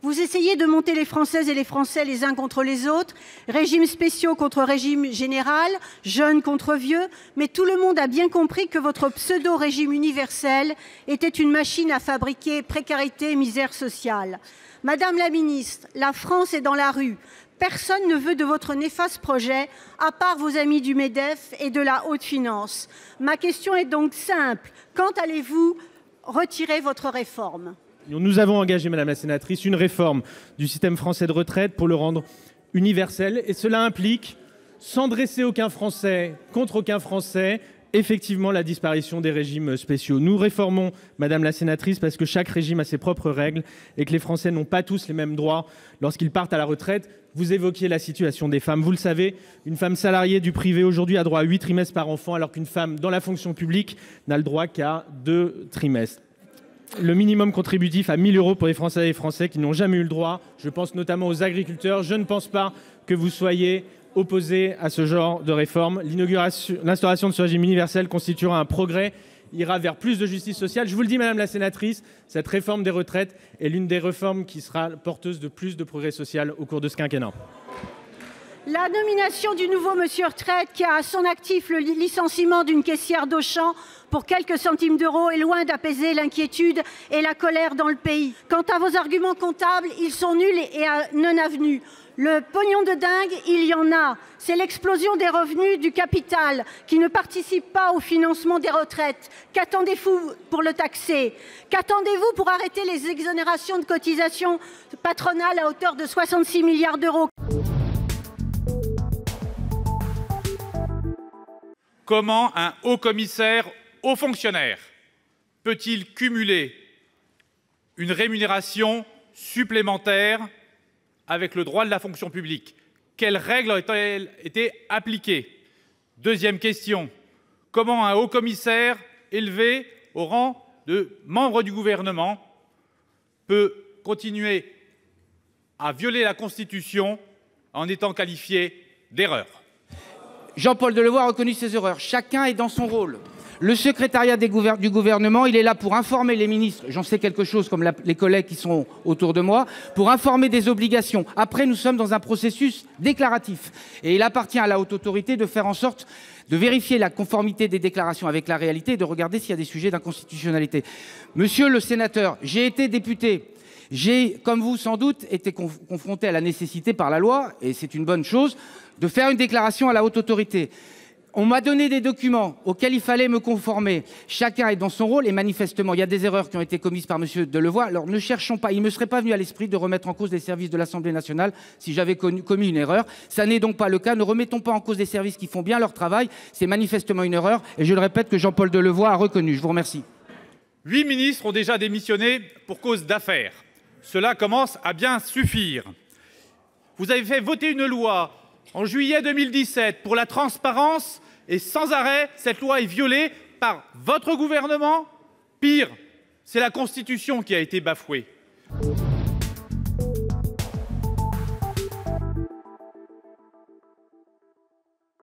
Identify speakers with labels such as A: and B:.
A: Vous essayez de monter les Françaises et les Français les uns contre les autres, régimes spéciaux contre régime général, jeunes contre vieux, mais tout le monde a bien compris que votre pseudo-régime universel était une machine à fabriquer précarité et misère sociale. Madame la ministre, la France est dans la rue. Personne ne veut de votre néfaste projet, à part vos amis du MEDEF et de la haute finance. Ma question est donc simple. Quand allez-vous retirer votre réforme ?
B: Nous avons engagé, Madame la sénatrice, une réforme du système français de retraite pour le rendre universel. Et cela implique, sans dresser aucun Français contre aucun Français, effectivement la disparition des régimes spéciaux. Nous réformons, Madame la sénatrice, parce que chaque régime a ses propres règles et que les Français n'ont pas tous les mêmes droits lorsqu'ils partent à la retraite. Vous évoquiez la situation des femmes. Vous le savez, une femme salariée du privé aujourd'hui a droit à 8 trimestres par enfant, alors qu'une femme dans la fonction publique n'a le droit qu'à 2 trimestres. Le minimum contributif à 1 000 € pour les Françaises et les Français qui n'ont jamais eu le droit. Je pense notamment aux agriculteurs. Je ne pense pas que vous soyez opposé à ce genre de réforme. L'instauration de ce régime universel constituera un progrès, ira vers plus de justice sociale. Je vous le dis, Madame la sénatrice, cette réforme des retraites est l'une des réformes qui sera porteuse de plus de progrès social au cours de ce quinquennat.
A: La nomination du nouveau monsieur Retraite, qui a à son actif le licenciement d'une caissière d'Auchan pour quelques centimes d'euros, est loin d'apaiser l'inquiétude et la colère dans le pays. Quant à vos arguments comptables, ils sont nuls et non avenus. Le pognon de dingue, il y en a. C'est l'explosion des revenus du capital qui ne participe pas au financement des retraites. Qu'attendez-vous pour le taxer? Qu'attendez-vous pour arrêter les exonérations de cotisations patronales à hauteur de 66 milliards d'euros?
C: Comment un haut commissaire aux fonctionnaires peut-il cumuler une rémunération supplémentaire avec le droit de la fonction publique? Quelles règles ont-elles été appliquées? Deuxième question, comment un haut commissaire élevé au rang de membre du gouvernement peut continuer à violer la Constitution en étant qualifié d'erreur?
D: Jean-Paul Delevoye a reconnu ses erreurs. Chacun est dans son rôle. Le secrétariat du gouvernement, il est là pour informer les ministres, j'en sais quelque chose comme les collègues qui sont autour de moi, pour informer des obligations. Après, nous sommes dans un processus déclaratif. Et il appartient à la haute autorité de faire en sorte de vérifier la conformité des déclarations avec la réalité et de regarder s'il y a des sujets d'inconstitutionnalité. Monsieur le sénateur, j'ai été député. J'ai, comme vous sans doute, été confronté à la nécessité par la loi, et c'est une bonne chose, de faire une déclaration à la haute autorité. On m'a donné des documents auxquels il fallait me conformer. Chacun est dans son rôle et manifestement, il y a des erreurs qui ont été commises par M. Delevoye. Alors ne cherchons pas, il ne me serait pas venu à l'esprit de remettre en cause les services de l'Assemblée nationale si j'avais commis une erreur. Ça n'est donc pas le cas. Ne remettons pas en cause des services qui font bien leur travail. C'est manifestement une erreur et je le répète que Jean-Paul Delevoye a reconnu. Je vous remercie.
C: 8 ministres ont déjà démissionné pour cause d'affaires. Cela commence à bien suffire. Vous avez fait voter une loi en juillet 2017 pour la transparence et sans arrêt, cette loi est violée par votre gouvernement. Pire, c'est la Constitution qui a été bafouée.